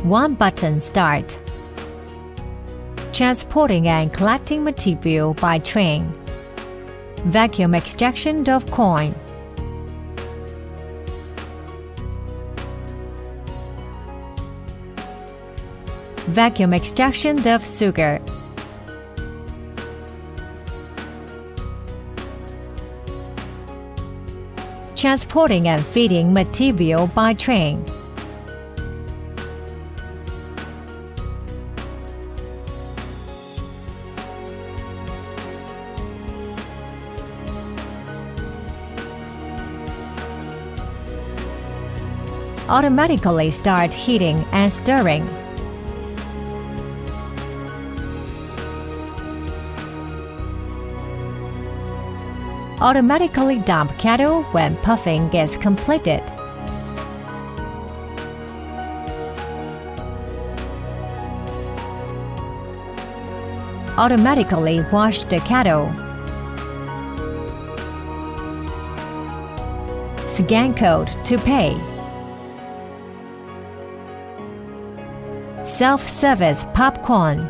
One button start. Transporting and collecting material by train. Vacuum extraction of coin. Vacuum extraction of sugar. Transporting and feeding material by train. Automatically start heating and stirring. Automatically dump kettle when puffing is completed. Automatically wash the kettle. Scan code to pay. Self-service popcorn.